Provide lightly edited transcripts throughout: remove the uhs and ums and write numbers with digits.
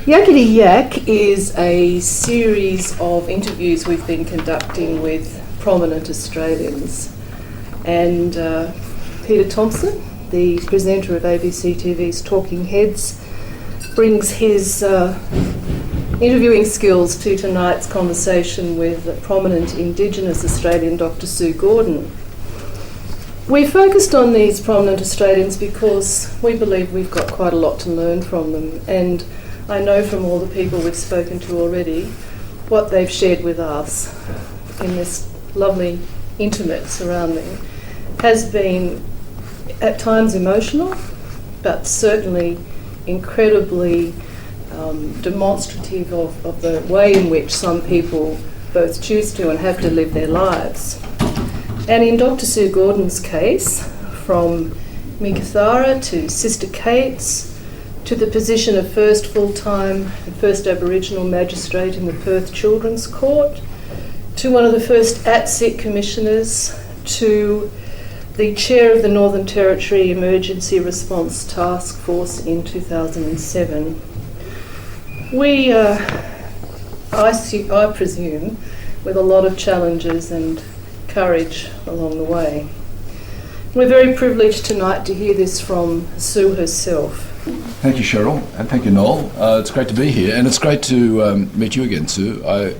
Yakety Yak is a series of interviews we've been conducting with prominent Australians. And Peter Thompson, the presenter of ABC TV's Talking Heads, brings his interviewing skills to tonight's conversation with the prominent Indigenous Australian Dr. Sue Gordon. We focused on these prominent Australians because we believe we've got quite a lot to learn from them, and I know from all the people we've spoken to already what they've shared with us in this lovely, intimate surrounding has been at times emotional, but certainly incredibly demonstrative of the way in which some people both choose to and have to live their lives. And in Dr. Sue Gordon's case, from Meekatharra to Sister Kate's, to the position of first full-time and first Aboriginal magistrate in the Perth Children's Court, to one of the first ATSIC Commissioners, to the chair of the Northern Territory Emergency Response Taskforce in 2007. I presume, with a lot of challenges and courage along the way. We're very privileged tonight to hear this from Sue herself. Thank you, Cheryl, and thank you, Noel. It's great to be here, and it's great to meet you again, Sue. I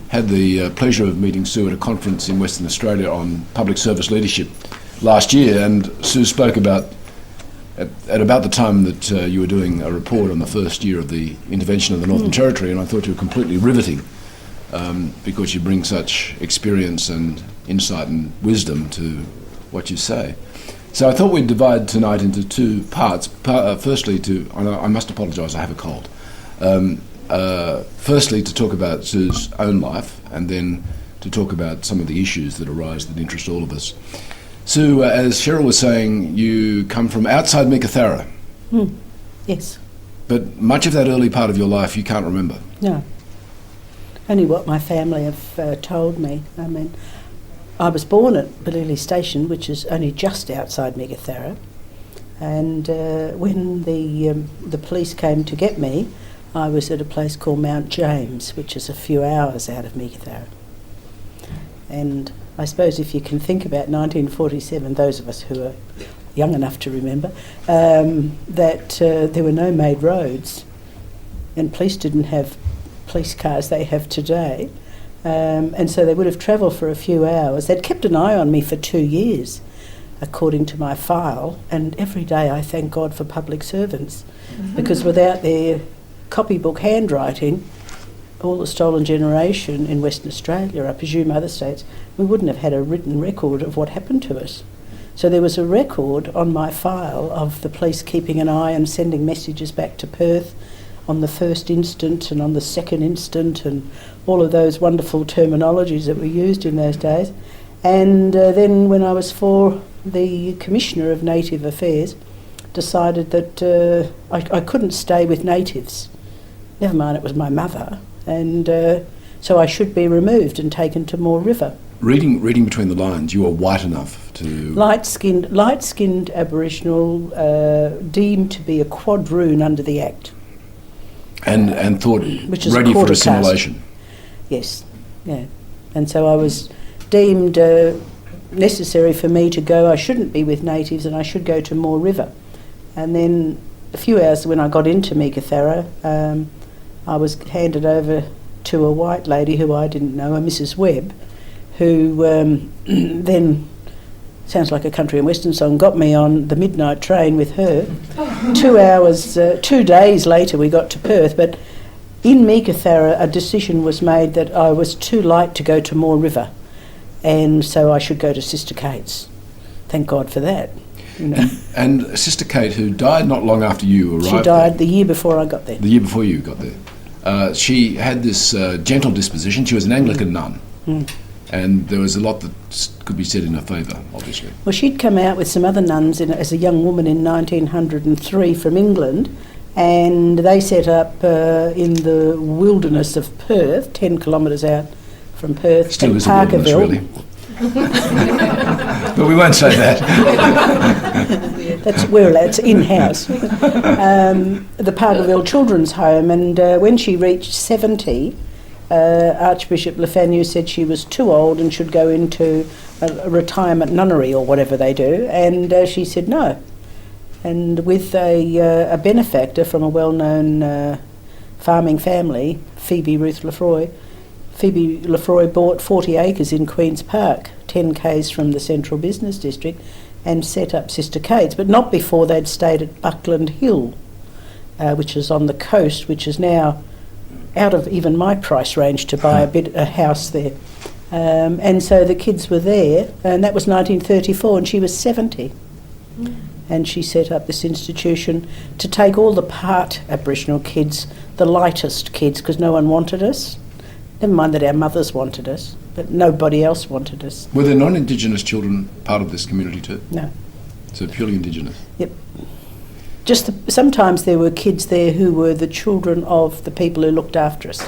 had the pleasure of meeting Sue at a conference in Western Australia on public service leadership last year, and Sue spoke about, at about the time that you were doing a report on the first year of the intervention of the Northern Territory, and I thought you were completely riveting because you bring such experience and insight and wisdom to what you say. So I thought we'd divide tonight into two parts. Firstly, I must apologise, I have a cold. Firstly, to talk about Sue's own life, and then to talk about some of the issues that arise that interest all of us. Sue, as Cheryl was saying, you come from outside Meekatharra. Yes. But much of that early part of your life you can't remember. No. Only what my family have told me. I mean, I was born at Balili Station, which is only just outside Meekatharra, and when the police came to get me, I was at a place called Mount James, which is a few hours out of Meekatharra. And I suppose if you can think about 1947, those of us who are young enough to remember, that there were no made roads, and police didn't have police cars they have today. And so they would have travelled for a few hours. They'd kept an eye on me for 2 years, according to my file, and every day I thank God for public servants, because without their copybook handwriting, all the stolen generation in Western Australia, I presume other states, we wouldn't have had a written record of what happened to us. So there was a record on my file of the police keeping an eye and sending messages back to Perth on the first instant and on the second instant, and all of those wonderful terminologies that were used in those days. And then when I was 4, the Commissioner of Native Affairs decided that I couldn't stay with natives. Never mind, it was my mother. And so I should be removed and taken to Moore River. Reading between the lines, you were white enough to... Light-skinned Aboriginal, deemed to be a quadroon under the Act. And thought ready for assimilation. Yes, yeah. And so I was deemed necessary for me to go. I shouldn't be with natives and I should go to Moore River. And then a few hours when I got into Meekatharra, I was handed over to a white lady who I didn't know, a Mrs. Webb, who then, sounds like a country and western song, got me on the midnight train with her. 2 days later we got to Perth, but in Meekatharra a decision was made that I was too light to go to Moore River, and so I should go to Sister Kate's. Thank God for that. You know. And Sister Kate, who died not long after you arrived. She died the year before I got there. The year before you got there. She had this gentle disposition. She was an Anglican nun. And there was a lot that could be said in her favour, obviously. Well, she'd come out with some other nuns as a young woman in 1903 from England, and they set up in the wilderness of Perth, 10 kilometres out from Perth, still in is Parkerville. A wilderness, really. But we won't say that. We're allowed, it's in-house. The Parkerville Children's Home, and when she reached 70, Archbishop Lefanu said she was too old and should go into a retirement nunnery or whatever they do, and she said no. And with a benefactor from a well-known farming family, Phoebe Lefroy bought 40 acres in Queen's Park, 10 k's from the central business district, and set up Sister Kate's, but not before they'd stayed at Buckland Hill, which is on the coast, which is now out of even my price range to buy a house there. And so the kids were there, and that was 1934, and she was 70. And she set up this institution to take all the part Aboriginal kids, the lightest kids, because no one wanted us. Never mind that our mothers wanted us, but nobody else wanted us. Were there non-Indigenous children part of this community too? No. So purely Indigenous? Yep. Sometimes there were kids there who were the children of the people who looked after us.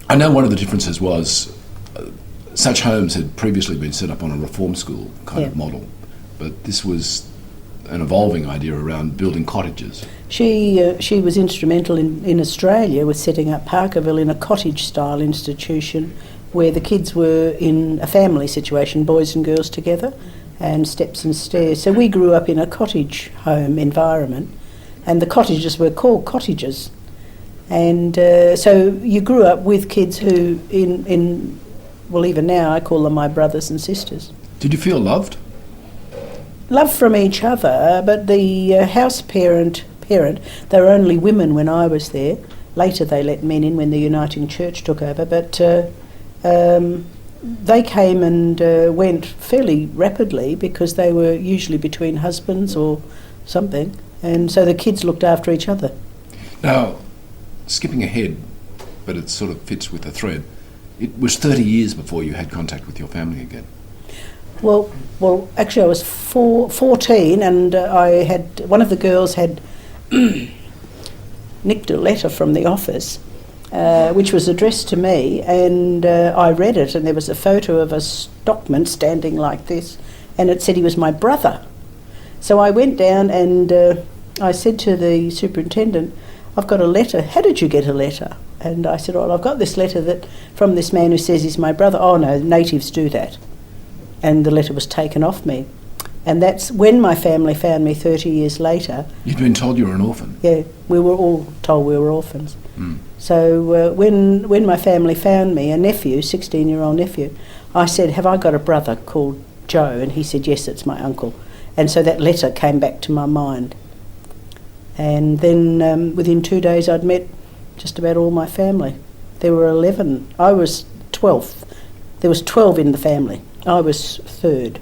I know one of the differences was such homes had previously been set up on a reform school kind of model, but this was an evolving idea around building cottages. She was instrumental in Australia with setting up Parkerville in a cottage-style institution where the kids were in a family situation, boys and girls together, and steps and stairs. So we grew up in a cottage home environment, and the cottages were called cottages. And so you grew up with kids who, well, even now I call them my brothers and sisters. Did you feel loved? Love from each other, but the house parent, they were only women when I was there. Later they let men in when the Uniting Church took over, but they came and went fairly rapidly because they were usually between husbands or something, and so the kids looked after each other. Now, skipping ahead, but it sort of fits with the thread, it was 30 years before you had contact with your family again. Well, actually I was 14, and I had, one of the girls had nicked a letter from the office which was addressed to me, and I read it, and there was a photo of a stockman standing like this, and it said he was my brother. So I went down and I said to the superintendent, I've got a letter. How did you get a letter? And I said, well, I've got this letter from this man who says he's my brother. Oh no, natives do that. And the letter was taken off me. And that's when my family found me 30 years later. You'd been told you were an orphan? Yeah, we were all told we were orphans. Mm. So when my family found me, a nephew, 16-year-old nephew, I said, have I got a brother called Joe? And he said, yes, it's my uncle. And so that letter came back to my mind. And then within 2 days I'd met just about all my family. There were 11. I was 12th. There was 12 in the family. I was third.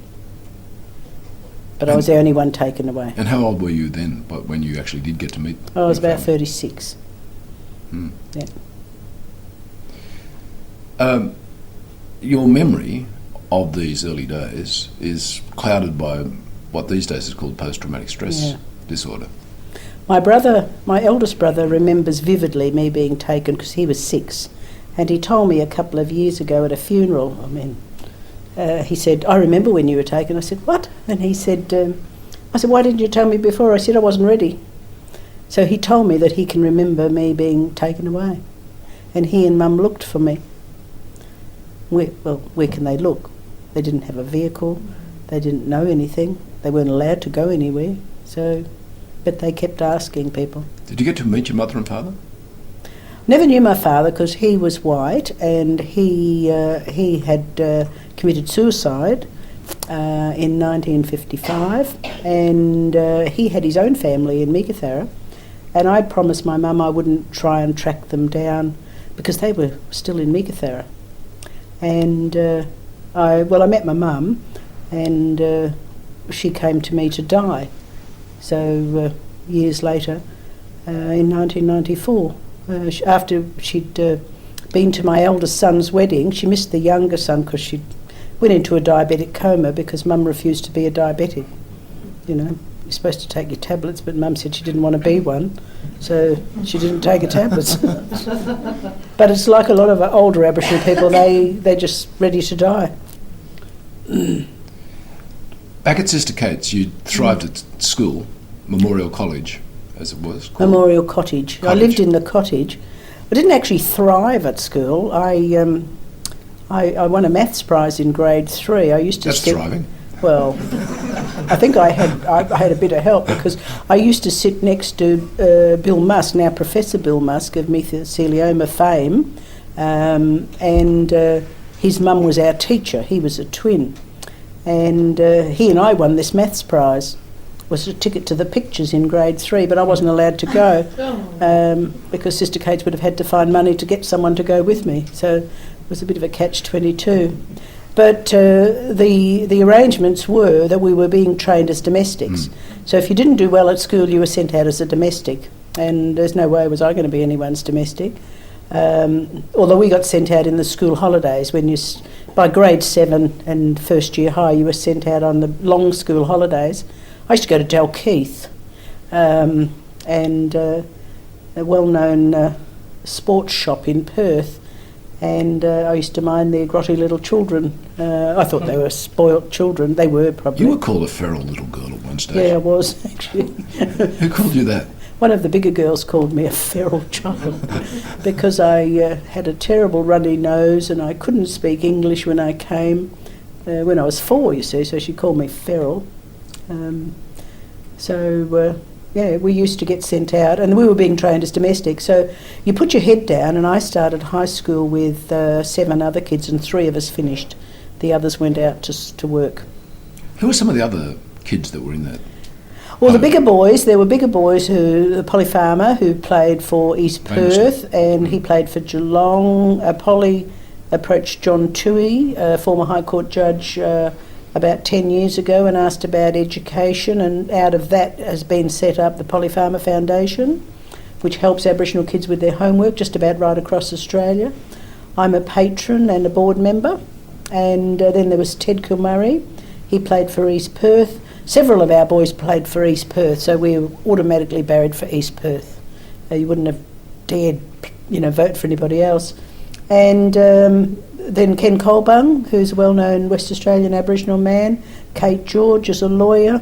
But I was the only one taken away. And how old were you then, when you actually did get to meet? I was about 36. Mm. Yeah. Your memory of these early days is clouded by what these days is called post-traumatic stress disorder. My eldest brother remembers vividly me being taken because he was 6, and he told me a couple of years ago at a funeral, he said, I remember when you were taken. I said, what? And he said, I said, why didn't you tell me before? I said, I wasn't ready. So he told me that he can remember me being taken away. And he and Mum looked for me. Where can they look? They didn't have a vehicle. They didn't know anything. They weren't allowed to go anywhere. But they kept asking people. Did you get to meet your mother and father? Never knew my father because he was white, and he had committed suicide in 1955, and he had his own family in Meekatharra, and I promised my mum I wouldn't try and track them down because they were still in Meekatharra. And I met my mum, and she came to me to die. So years later, in 1994, after she'd been to my eldest son's wedding, she missed the younger son because she went into a diabetic coma because Mum refused to be a diabetic. You know, you're supposed to take your tablets, but Mum said she didn't want to be one, so she didn't take her tablets. But it's like a lot of older Aboriginal people, they're just ready to die. Back at Sister Kate's, you thrived at school, Memorial College, as it was called. Memorial Cottage. I lived in the cottage. I didn't actually thrive at school. I won a maths prize in grade 3. I used to That's thriving. Well, I think I had a bit of help because I used to sit next to Bill Musk, now Professor Bill Musk of mesothelioma fame, and his mum was our teacher. He was a twin, and he and I won this maths prize. It was a ticket to the pictures in grade 3, but I wasn't allowed to go because Sister Kate's would have had to find money to get someone to go with me. So it was a bit of a catch-22. But the arrangements were that we were being trained as domestics. So if you didn't do well at school, you were sent out as a domestic. And there's no way was I going to be anyone's domestic. Although we got sent out in the school holidays. By grade 7 and first year high, you were sent out on the long school holidays. I used to go to Dalkeith, and a well-known sports shop in Perth. And I used to mind their grotty little children. I thought they were spoilt children. They were probably. You were called a feral little girl at one stage. Yeah, I was, actually. Who called you that? One of the bigger girls called me a feral child because I had a terrible runny nose and I couldn't speak English when I came, when I was 4, you see, so she called me feral. Yeah, we used to get sent out and we were being trained as domestics. So you put your head down, and I started high school with 7 other kids and 3 of us finished. The others went out to work. Who were some of the other kids that were in that? Well, there were bigger boys the Polly Farmer, who played for East Perth, and he played for Geelong. Polly approached John Toohey, a former High Court judge, about 10 years ago and asked about education, and out of that has been set up the Polly Farmer Foundation, which helps Aboriginal kids with their homework just about right across Australia. I'm a patron and a board member, and then there was Ted Kilmurray. He played for East Perth. Several of our boys played for East Perth, so we were automatically barred for East Perth. You wouldn't have dared, vote for anybody else. And then Ken Colbung, who's a well-known West Australian Aboriginal man. Kate George is a lawyer.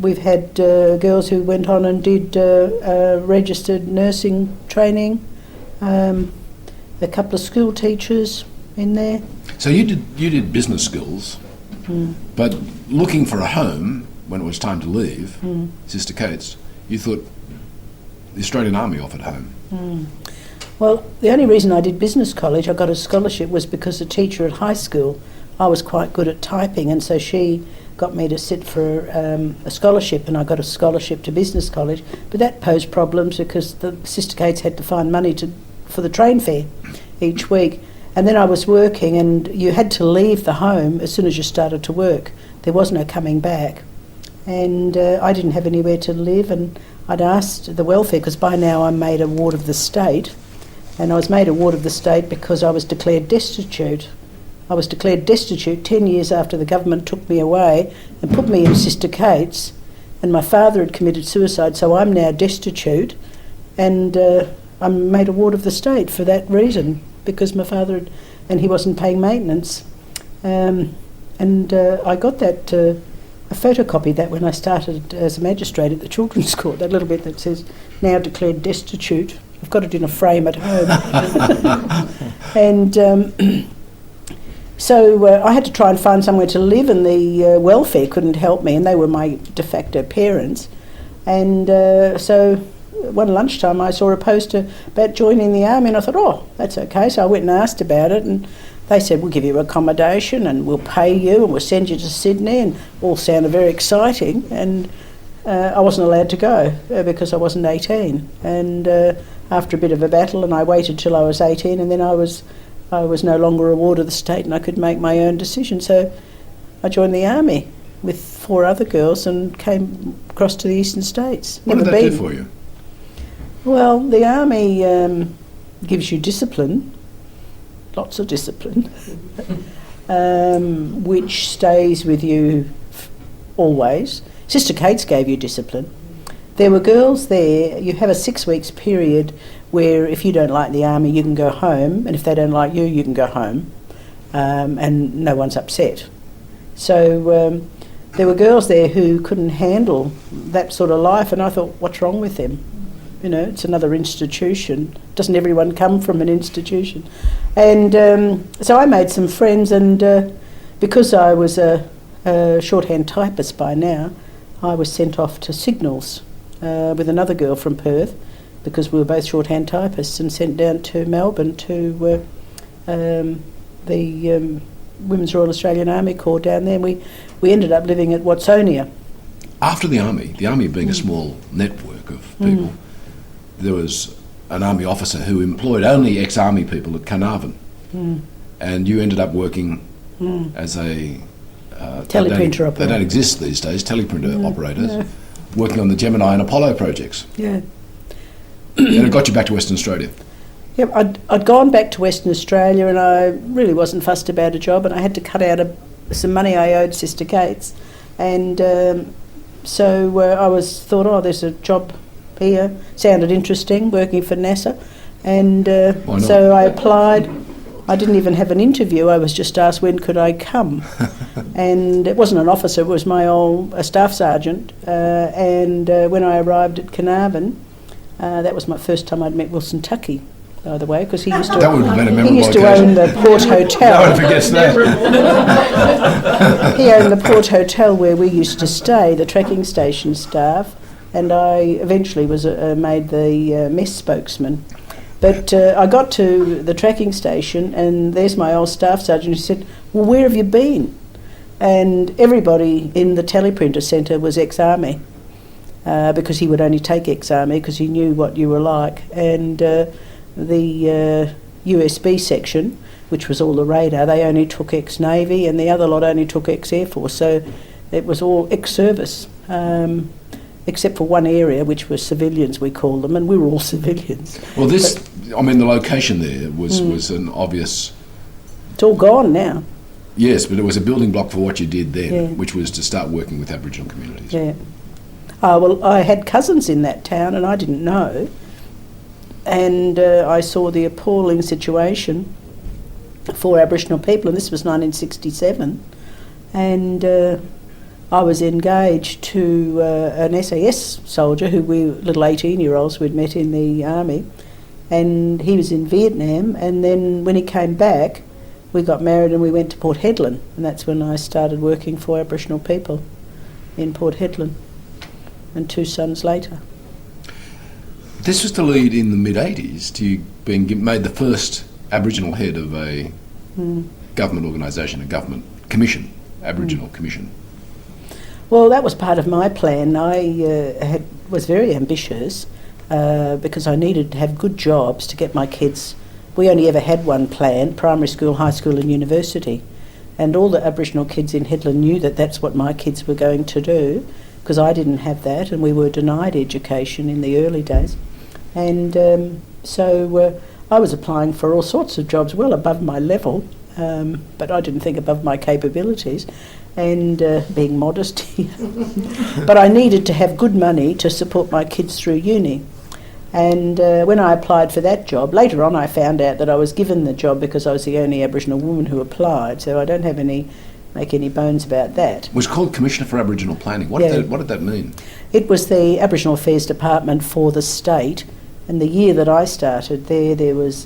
We've had girls who went on and did registered nursing training. A couple of school teachers in there. So you did business skills, but looking for a home when it was time to leave, Sister Kate's, you thought the Australian Army offered home. Well, the only reason I did business college, I got a scholarship, was because the teacher at high school, I was quite good at typing, and so she got me to sit for a scholarship, and I got a scholarship to business college. But that posed problems because the Sister Kate's had to find money for the train fare each week. And then I was working, and you had to leave the home as soon as you started to work. There was no coming back. And I didn't have anywhere to live, and I'd asked the welfare, because by now I'm made a ward of the state. And I was made a ward of the state because I was declared destitute. I was declared destitute 10 years after the government took me away and put me in Sister Kate's, and my father had committed suicide, so I'm now destitute, and I'm made a ward of the state for that reason, because my father he wasn't paying maintenance. I got that, I photocopied that when I started as a magistrate at the Children's Court, that little bit that says, now declared destitute. I've got it in a frame at home. And so I had to try and find somewhere to live, and the welfare couldn't help me, and they were my de facto parents. And so one lunchtime I saw a poster about joining the army, and I thought, oh, that's okay. So I went and asked about it, and they said, we'll give you accommodation and we'll pay you and we'll send you to Sydney, and all sounded very exciting. And I wasn't allowed to go because I wasn't 18. And after a bit of a battle, and I waited till I was 18, and then I was no longer a ward of the state and I could make my own decision. So I joined the army with 4 other girls and came across to the eastern states. What did that do for you? Well, the army gives you discipline, lots of discipline, which stays with you always. Sister Kate's gave you discipline. There were girls there, you have a 6 weeks period where if you don't like the army, you can go home, and if they don't like you, you can go home. and no one's upset. So there were girls there who couldn't handle that sort of life, and I thought, what's wrong with them? You know, it's another institution. Doesn't everyone come from an institution? And so I made some friends, and because I was a shorthand typist by now, I was sent off to Signals with another girl from Perth, because we were both shorthand typists, and sent down to Melbourne to the Women's Royal Australian Army Corps down there. And we ended up living at Watsonia. After the army being a small network of people, there was an army officer who employed only ex-army people at Carnarvon, and you ended up working as a teleprinter operator. They don't exist these days, teleprinter operators, working on the Gemini and Apollo projects. Yeah. And it got you back to Western Australia. Yep, I'd gone back to Western Australia, and I really wasn't fussed about a job, and I had to cut out some money I owed Sister Kate's, and so I thought, oh, there's a job here, sounded interesting, working for NASA, and so I applied. I didn't even have an interview, I was just asked when could I come. And it wasn't an officer, it was my old staff sergeant, and when I arrived at Carnarvon, that was my first time I'd met Wilson Tuckey, by the way, because he used to That would have been a memorable he used to occasion. own the Port Hotel. No one forgets that. He owned the Port Hotel where we used to stay, the tracking station staff, and I eventually was made the mess spokesman. But I got to the tracking station, and there's my old staff sergeant who said, well, where have you been? And everybody in the teleprinter centre was ex-army, because he would only take ex-army because he knew what you were like. And the USB section, which was all the radar, they only took ex-Navy, and the other lot only took ex-Air Force. So it was all ex-service, except for one area, which was civilians, we called them, and we were all civilians. Well, the location there was an obvious... It's all gone now. Yes, but it was a building block for what you did then, which was to start working with Aboriginal communities. Yeah. Well, I had cousins in that town, and I didn't know. And I saw the appalling situation for Aboriginal people, and this was 1967. And I was engaged to an SAS soldier who little 18-year-olds we'd met in the army, and he was in Vietnam. And then when he came back, we got married and we went to Port Hedland, and that's when I started working for Aboriginal people in Port Hedland, and 2 sons later. This was to lead in the mid-80s to you being made the first Aboriginal head of a government organisation, a government commission, Aboriginal commission. Well, that was part of my plan. I was very ambitious because I needed to have good jobs to get my kids. We only ever had one plan, primary school, high school and university. And all the Aboriginal kids in Hedland knew that that's what my kids were going to do, because I didn't have that, and we were denied education in the early days. And so I was applying for all sorts of jobs well above my level, but I didn't think above my capabilities, and being modest. But I needed to have good money to support my kids through uni. And when I applied for that job, later on I found out that I was given the job because I was the only Aboriginal woman who applied, so I don't have make any bones about that. It was called Commissioner for Aboriginal Planning. What did that mean? It was the Aboriginal Affairs Department for the state, and the year that I started there was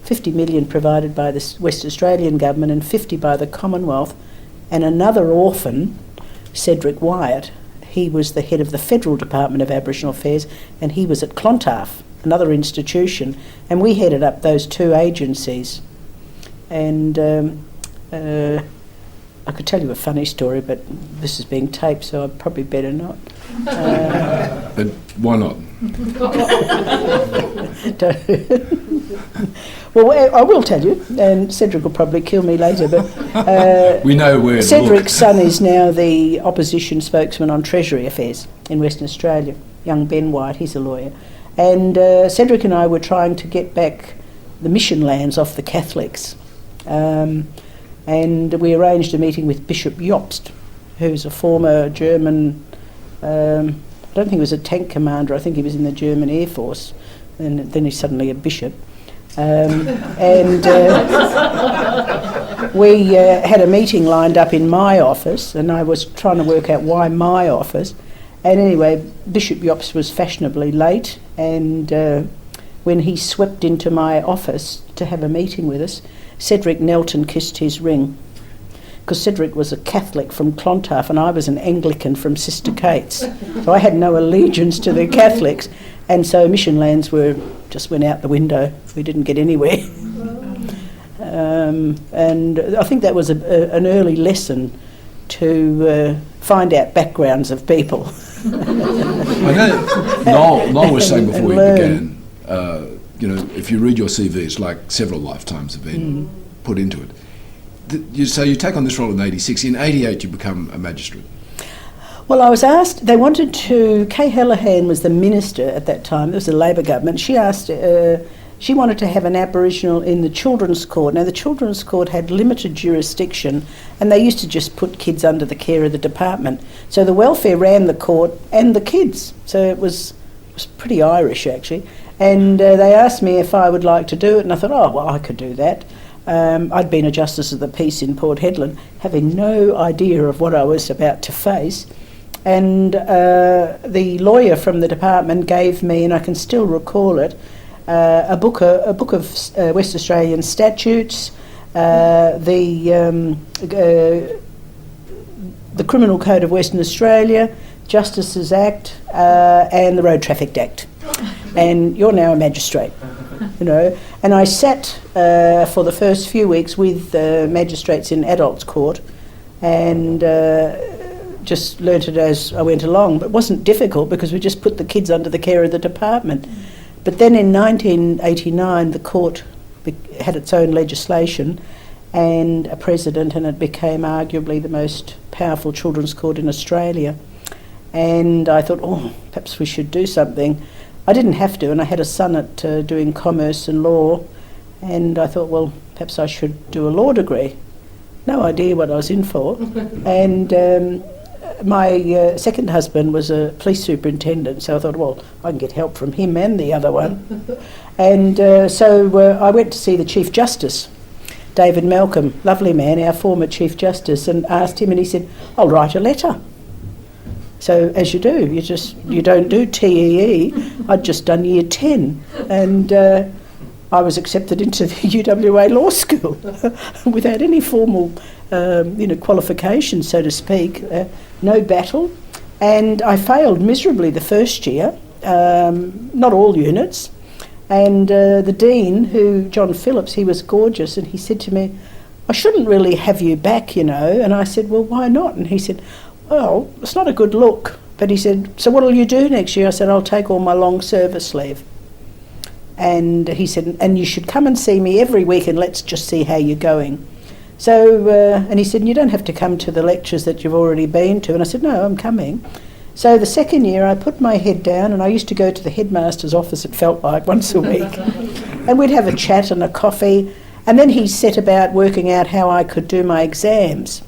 50 million provided by the West Australian government and 50 by the Commonwealth, and another orphan, Cedric Wyatt, he was the head of the Federal Department of Aboriginal Affairs, and he was at Clontarf, another institution, and we headed up those 2 agencies. And I could tell you a funny story, but this is being taped, so I'd probably better not. But why not? Well, I will tell you, and Cedric will probably kill me later, but we know where Cedric's son is now the opposition spokesman on Treasury Affairs in Western Australia, young Ben White, he's a lawyer. And Cedric and I were trying to get back the mission lands off the Catholics. And we arranged a meeting with Bishop Jobst, who's a former German, I don't think he was a tank commander, I think he was in the German Air Force, and then he's suddenly a bishop. And we had a meeting lined up in my office, and I was trying to work out why my office. And anyway, Bishop Yops was fashionably late, and when he swept into my office to have a meeting with us, Cedric knelt and kissed his ring. Because Cedric was a Catholic from Clontarf and I was an Anglican from Sister Kate's. So I had no allegiance to the Catholics. And so mission lands just went out the window. We didn't get anywhere. And I think that was an early lesson to find out backgrounds of people. I know Noel was saying before we began, if you read your CV, it's like several lifetimes have been put into it. So you take on this role in 86. In 88 you become a magistrate. Well, I was asked, they wanted to, Kay Hallahan was the minister at that time, it was a Labor government, she asked, she wanted to have an Aboriginal in the Children's Court. Now the Children's Court had limited jurisdiction and they used to just put kids under the care of the department. So the welfare ran the court and the kids, so it was pretty Irish actually. And they asked me if I would like to do it and I thought, oh well, I could do that. I'd been a Justice of the Peace in Port Hedland, having no idea of what I was about to face. And the lawyer from the department gave me, and I can still recall it, a book of West Australian statutes, the Criminal Code of Western Australia, Justices Act, and the Road Traffic Act. And you're now a magistrate. And I sat for the first few weeks with magistrates in adults court and just learnt it as I went along. But it wasn't difficult because we just put the kids under the care of the department. But then in 1989 the court had its own legislation and a president, and it became arguably the most powerful children's court in Australia. And I thought, perhaps we should do something. I didn't have to, and I had a son at doing commerce and law, and I thought, well, perhaps I should do a law degree. No idea what I was in for. And my second husband was a police superintendent, so I thought, well, I can get help from him and the other one. And so I went to see the Chief Justice, David Malcolm, lovely man, our former Chief Justice, and asked him, and he said, I'll write a letter. So as you do, you don't do TEE. I'd just done year 10 and I was accepted into the UWA Law School without any formal qualification, so to speak, no battle. And I failed miserably the first year, not all units. And the Dean, John Phillips, he was gorgeous, and he said to me, I shouldn't really have you back, And I said, well, why not? And he said, well, it's not a good look. But he said, so what will you do next year? I said, I'll take all my long service leave. And he said, and you should come and see me every week and let's just see how you're going. So, and he said, you don't have to come to the lectures that you've already been to. And I said, no, I'm coming. So the second year I put my head down and I used to go to the headmaster's office, it felt like, once a week. And we'd have a chat and a coffee. And then he set about working out how I could do my exams.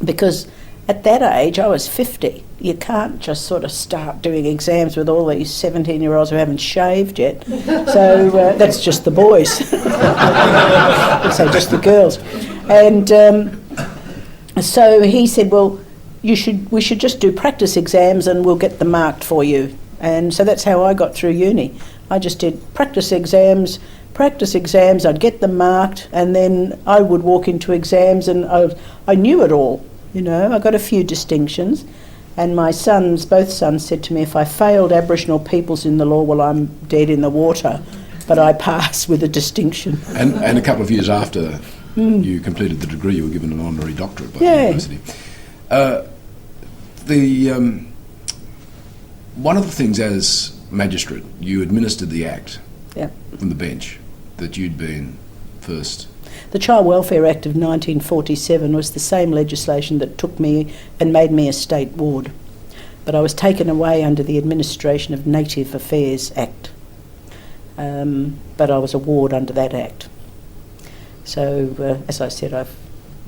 Because at that age, I was 50. You can't just sort of start doing exams with all these 17-year-olds who haven't shaved yet. So that's just the boys. So just the girls. And so he said, well, we should just do practice exams and we'll get them marked for you. And so that's how I got through uni. I just did practice exams, I'd get them marked, and then I would walk into exams and I knew it all. I got a few distinctions, and my both sons said to me, if I failed Aboriginal peoples in the law, well, I'm dead in the water, but I passed with a distinction. And a couple of years after you completed the degree, you were given an honorary doctorate by the university. One of the things as magistrate, you administered the Act from the bench that you'd been first. The Child Welfare Act of 1947 was the same legislation that took me and made me a state ward. But I was taken away under the Administration of Native Affairs Act. But I was a ward under that Act. So, as I said, I've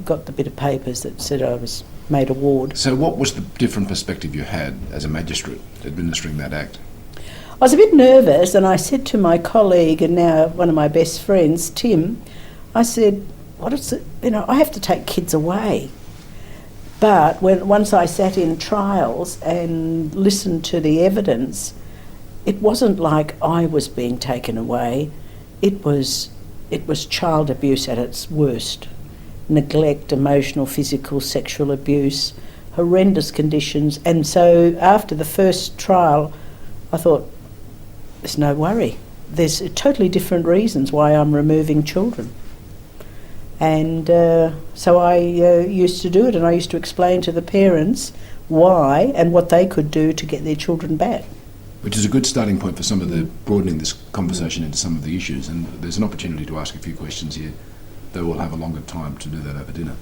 got the bit of papers that said I was made a ward. So what was the different perspective you had as a magistrate administering that Act? I was a bit nervous, and I said to my colleague and now one of my best friends, Tim, I said, what is it? You know, I have to take kids away. But once I sat in trials and listened to the evidence, it wasn't like I was being taken away. It was child abuse at its worst. Neglect, emotional, physical, sexual abuse, horrendous conditions. And so after the first trial, I thought, there's no worry. There's totally different reasons why I'm removing children. And so I used to do it, and I used to explain to the parents why and what they could do to get their children back. Which is a good starting point for some of the broadening this conversation into some of the issues. And there's an opportunity to ask a few questions here, though we'll have a longer time to do that over dinner.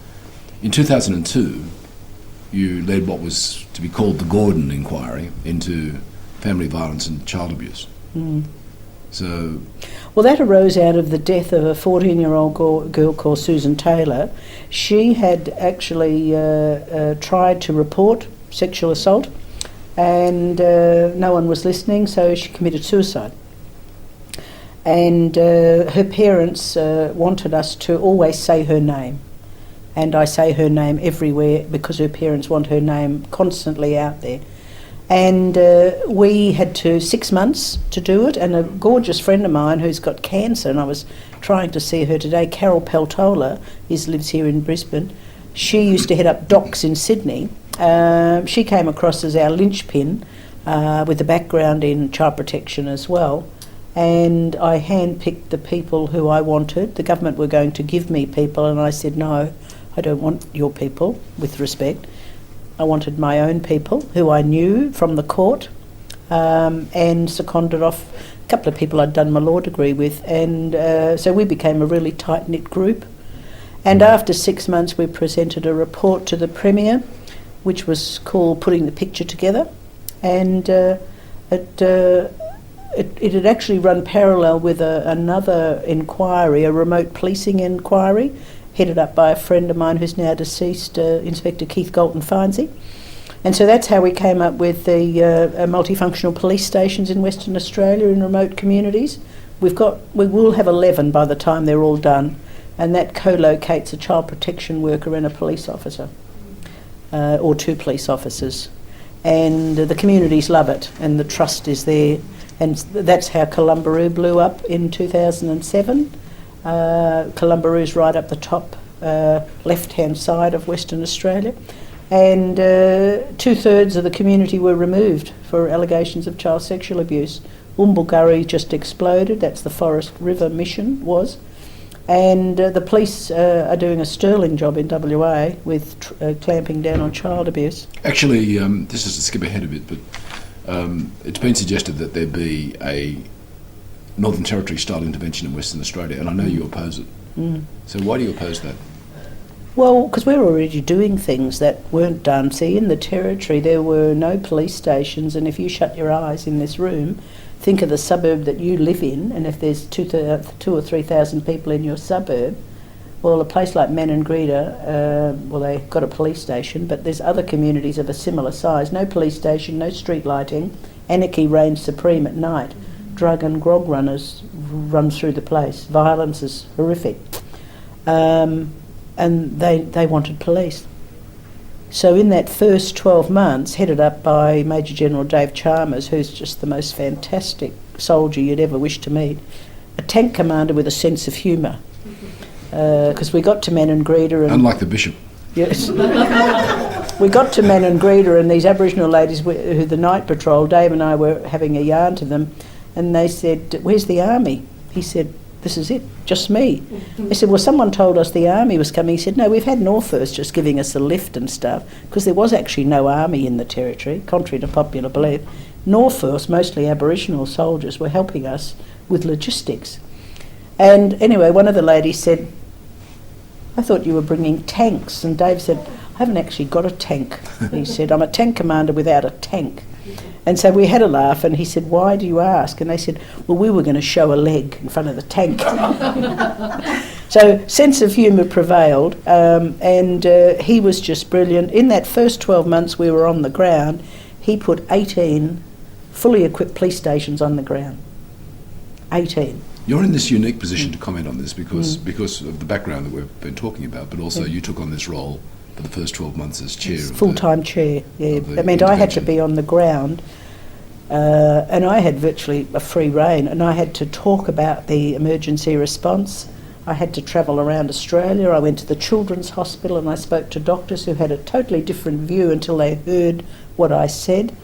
In 2002, you led what was to be called the Gordon Inquiry into family violence and child abuse. So, well, that arose out of the death of a 14-year-old girl called Susan Taylor. She had actually tried to report sexual assault, and no one was listening, so she committed suicide. And her parents wanted us to always say her name. And I say her name everywhere because her parents want her name constantly out there. And we had 6 months to do it, and a gorgeous friend of mine who's got cancer, and I was trying to see her today, Carol Peltola, lives here in Brisbane. She used to head up DOCS in Sydney. She came across as our linchpin with a background in child protection as well. And I handpicked the people who I wanted. The government were going to give me people, and I said, no, I don't want your people, with respect. I wanted my own people who I knew from the court, and seconded off a couple of people I'd done my law degree with. And so we became a really tight-knit group. And after 6 months, we presented a report to the Premier, which was called Putting the Picture Together. And it had actually run parallel with another inquiry, a remote policing inquiry, headed up by a friend of mine who's now deceased, Inspector Keith Galton-Findsey. And so that's how we came up with the multifunctional police stations in Western Australia in remote communities. We will have 11 by the time they're all done, and that co-locates a child protection worker and a police officer, or 2 police officers. And the communities love it, and the trust is there. And that's how Columbaroo blew up in 2007. Columbaroo's right up the top left-hand side of Western Australia. And 2/3 of the community were removed for allegations of child sexual abuse. Woombalgurri just exploded, that's the Forest River Mission was. And the police are doing a sterling job in WA with clamping down on child abuse. actually, this is to skip ahead a bit, but it's been suggested that there be a Northern Territory style intervention in Western Australia, and I know you oppose it. So why do you oppose that? Well, because we're already doing things that weren't done. See, in the Territory there were no police stations, and if you shut your eyes in this room, think of the suburb that you live in, and if there's 2,000 or 3,000 people in your suburb, well, a place like Maningrida, well, they've got a police station, but there's other communities of a similar size. No police station, no street lighting, anarchy reigns supreme at night. Drug and grog runners run through the place. Violence is horrific. And they wanted police. So in that first 12 months, headed up by Major General Dave Chalmers, who's just the most fantastic soldier you'd ever wish to meet, a tank commander with a sense of humour. Because we got to Maningrida and... Unlike the Bishop. Yes. We got to Maningrida, and these Aboriginal ladies who the night patrol, Dave and I were having a yarn to them, and they said, "Where's the army?" He said, "This is it, just me." They said, "Well, someone told us the army was coming." He said, "No, we've had Northwest just giving us a lift and stuff," because there was actually no army in the Territory, contrary to popular belief. Northwest, mostly Aboriginal soldiers, were helping us with logistics. And anyway, one of the ladies said, "I thought you were bringing tanks." And Dave said, "I haven't actually got a tank." He said, "I'm a tank commander without a tank." And so we had a laugh, and he said, "Why do you ask?" And they said, "Well, we were going to show a leg in front of the tank." So sense of humour prevailed, and he was just brilliant. In that first 12 months we were on the ground, he put 18 fully equipped police stations on the ground. 18. You're in this unique position to comment on this because of the background that we've been talking about, but also you took on this role for the first 12 months as chair. Full-time chair, yeah. the It meant I had to intervention. be on the ground, and I had virtually a free rein, and I had to talk about the emergency response. I had to travel around Australia. I went to the Children's Hospital and I spoke to doctors who had a totally different view until they heard what I said.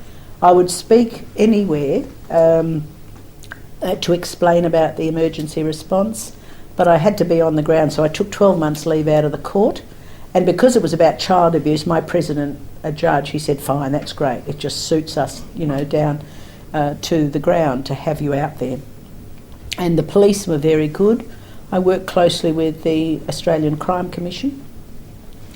I would speak anywhere to explain about the emergency response, but I had to be on the ground, so I took 12 months leave out of the court. And because it was about child abuse, my president, a judge, he said, fine, that's great. It just suits us, down to the ground to have you out there. And the police were very good. I worked closely with the Australian Crime Commission,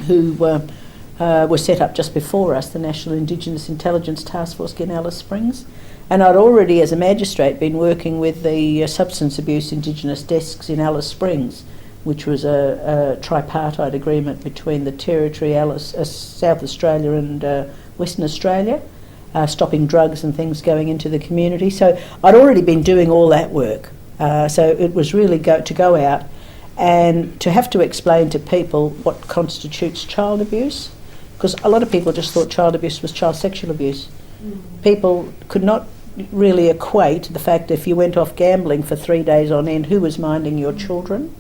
who were set up just before us, the National Indigenous Intelligence Taskforce in Alice Springs. And I'd already, as a magistrate, been working with the Substance Abuse Indigenous desks in Alice Springs, which was a tripartite agreement between the Territory, South Australia and Western Australia, stopping drugs and things going into the community. So I'd already been doing all that work. So it was really to go out and to have to explain to people what constitutes child abuse, because a lot of people just thought child abuse was child sexual abuse. People could not really equate the fact that if you went off gambling for 3 days on end, who was minding your children?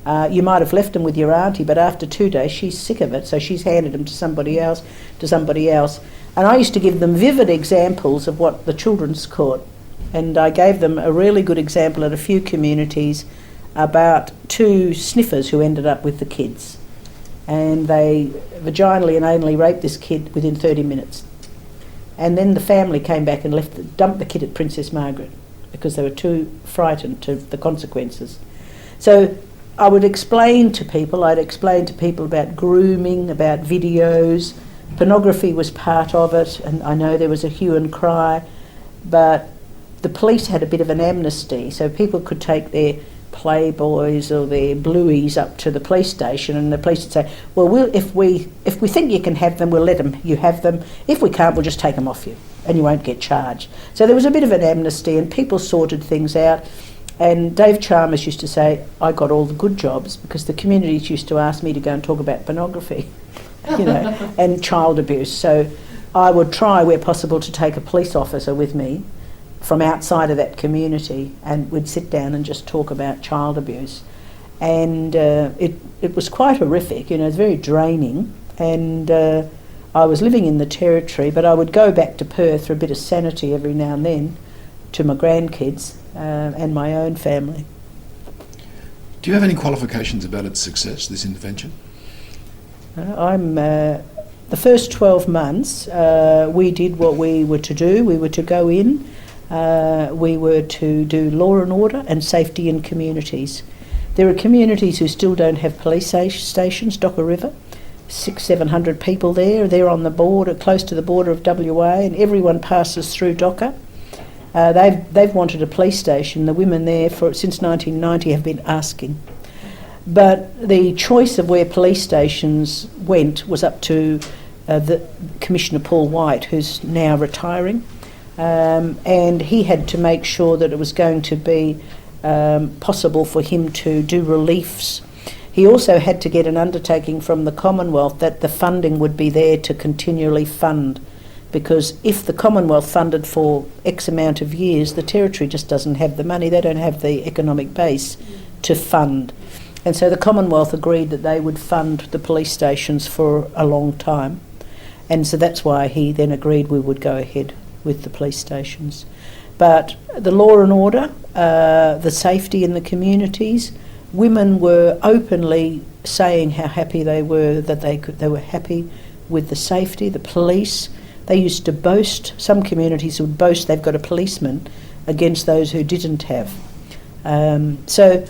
You might have left them with your auntie, but after 2 days she's sick of it, so she's handed them to somebody else. And I used to give them vivid examples of what the children's court, and I gave them a really good example at a few communities about 2 sniffers who ended up with the kids. And they vaginally and anally raped this kid within 30 minutes. And then the family came back and dumped the kid at Princess Margaret because they were too frightened to the consequences. So I would explain to people, about grooming, about videos. Pornography was part of it, and I know there was a hue and cry, but the police had a bit of an amnesty, so people could take their Playboys or their Blueies up to the police station, and the police would say, well, if we think you can have them, we'll let you have them. If we can't, we'll just take them off you and you won't get charged. So there was a bit of an amnesty and people sorted things out. And Dave Chalmers used to say, I got all the good jobs because the communities used to ask me to go and talk about pornography, and child abuse. So I would try, where possible, to take a police officer with me from outside of that community, and we'd sit down and just talk about child abuse. And it was quite horrific, it's very draining. And I was living in the Territory, but I would go back to Perth for a bit of sanity every now and then to my grandkids and my own family. Do you have any qualifications about its success, this intervention? The first 12 months, we did what we were to do. We were to go in, we were to do law and order and safety in communities. There are communities who still don't have police stations, Docker River, 600-700 people there. They're on the border, close to the border of WA, and everyone passes through Docker. They've wanted a police station. The women there since 1990 have been asking. But the choice of where police stations went was up to the Commissioner Paul White, who's now retiring, and he had to make sure that it was going to be possible for him to do reliefs. He also had to get an undertaking from the Commonwealth that the funding would be there to continually fund, because if the Commonwealth funded for X amount of years, the Territory just doesn't have the money. They don't have the economic base to fund. And so the Commonwealth agreed that they would fund the police stations for a long time. And so that's why he then agreed we would go ahead with the police stations. But the law and order, the safety in the communities, women were openly saying how happy they were, that they were happy with the safety, the police. They used to boast, some communities would boast they've got a policeman against those who didn't have. So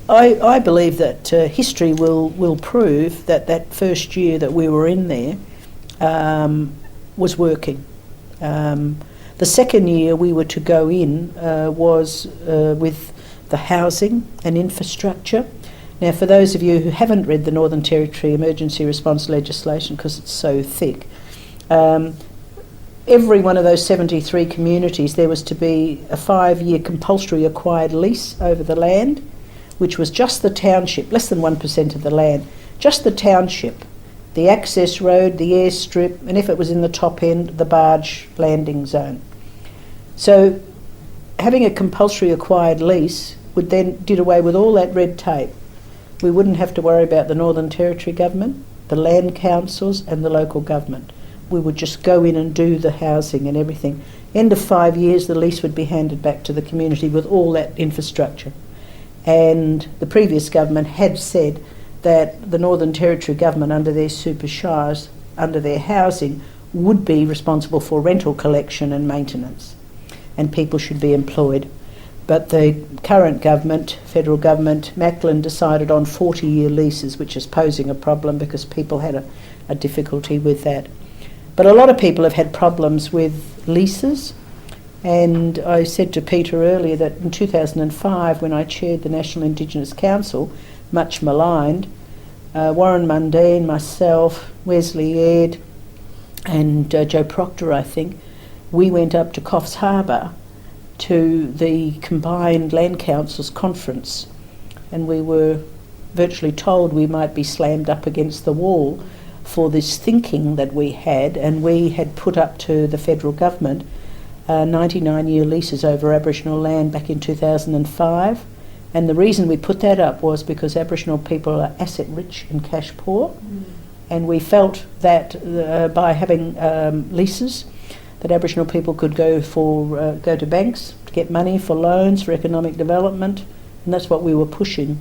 I believe that history will prove that that first year that we were in there was working. The second year we were to go in was with the housing and infrastructure. Now, for those of you who haven't read the Northern Territory emergency response legislation, because it's so thick, every one of those 73 communities, there was to be a 5-year compulsory acquired lease over the land, which was just the township, less than 1% of the land, just the township, the access road, the airstrip, and if it was in the top end, the barge landing zone. So having a compulsory acquired lease would then did away with all that red tape. We wouldn't have to worry about the Northern Territory government, the land councils and the local government. We would just go in and do the housing and everything. End of 5 years, the lease would be handed back to the community with all that infrastructure. And the previous government had said that the Northern Territory government, under their super shires, under their housing, would be responsible for rental collection and maintenance, and people should be employed. But the current government, federal government, Macklin, decided on 40-year leases, which is posing a problem because people had a difficulty with that. But a lot of people have had problems with leases, and I said to Peter earlier that in 2005, when I chaired the National Indigenous Council, much maligned, Warren Mundine, myself, Wesley Aird and Joe Proctor, I think, we went up to Coffs Harbour to the Combined Land Councils conference, and we were virtually told we might be slammed up against the wall for this thinking that we had, and we had put up to the federal government 99-year leases over Aboriginal land back in 2005. And the reason we put that up was because Aboriginal people are asset rich and cash poor, and we felt that by having leases, that Aboriginal people could go to banks to get money for loans for economic development, and that's what we were pushing.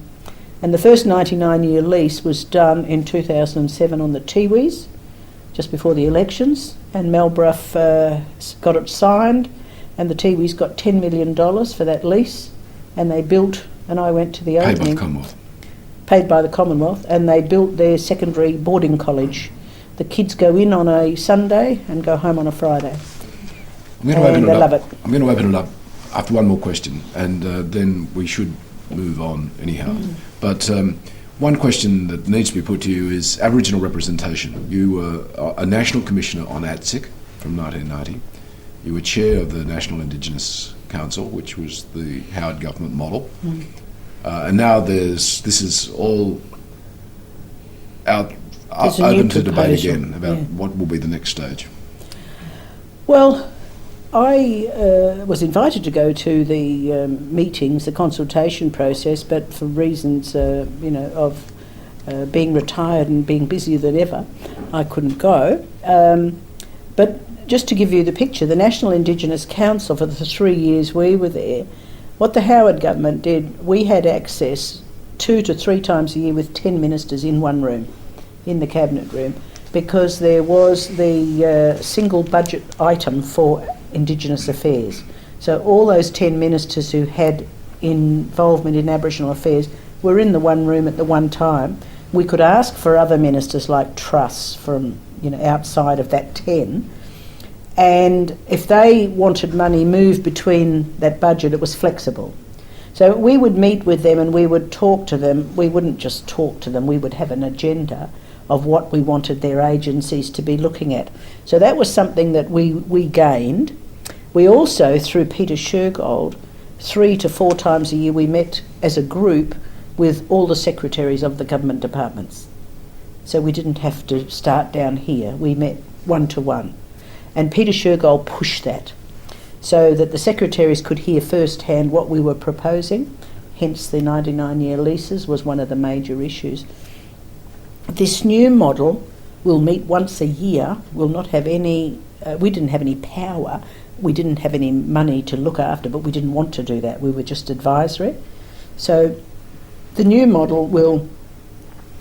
And the first 99-year lease was done in 2007 on the Tiwis, just before the elections, and Melbrough got it signed, and the Tiwis got $10 million for that lease, and they built, and I went to the opening. Paid by the Commonwealth. Paid by the Commonwealth, and they built their secondary boarding college. The kids go in on a Sunday and go home on a Friday. I'm going to love it. I'm going to open it up after one more question, and then we should move on anyhow. But one question that needs to be put to you is Aboriginal representation. You were a National Commissioner on ATSIC from 1990. You were chair of the National Indigenous Council, which was the Howard government model. And now this is all out open to debate again about what will be the next stage. Well, I was invited to go to the meetings, the consultation process, but for reasons, of being retired and being busier than ever, I couldn't go. But just to give you the picture, the National Indigenous Council, for the 3 years we were there, what the Howard government did, we had access 2 to 3 times a year with 10 ministers in one room, in the cabinet room, because there was the single budget item for Indigenous affairs. So all those 10 ministers who had involvement in Aboriginal affairs were in the one room at the one time. We could ask for other ministers like trusts from outside of that 10, and if they wanted money moved between that budget, it was flexible. So we would meet with them and we would talk to them. We wouldn't just talk to them, we would have an agenda of what we wanted their agencies to be looking at. So that was something that we gained. We also, through Peter Shergold, 3 to 4 times a year we met as a group with all the secretaries of the government departments. So we didn't have to start down here, we met one-to-one. And Peter Shergold pushed that so that the secretaries could hear firsthand what we were proposing, hence the 99-year leases was one of the major issues. This new model will meet once a year, will not have any, we didn't have any power, we didn't have any money to look after, but we didn't want to do that, we were just advisory. So the new model will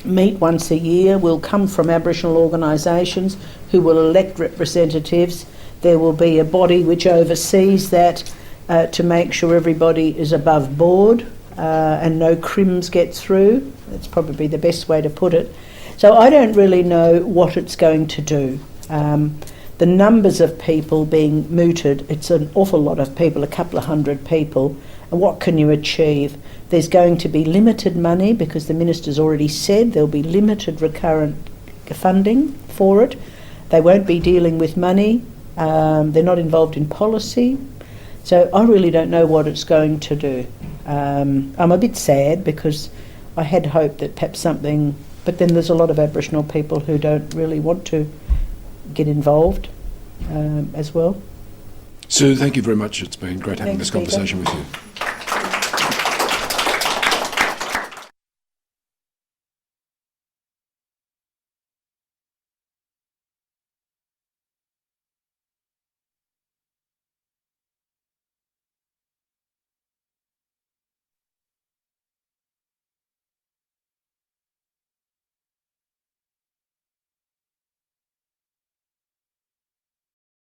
meet once a year, will come from Aboriginal organisations who will elect representatives. There will be a body which oversees that to make sure everybody is above board and no crims get through. That's probably the best way to put it. So I don't really know what it's going to do. The numbers of people being mooted, it's an awful lot of people, a couple of hundred people. And what can you achieve? There's going to be limited money because the minister's already said there'll be limited recurrent funding for it. They won't be dealing with money. They're not involved in policy. So I really don't know what it's going to do. I'm a bit sad because I had hoped that perhaps something, but then there's a lot of Aboriginal people who don't really want to get involved as well. Sue, thank you very much. It's been great having Thanks, this conversation Peter. with you.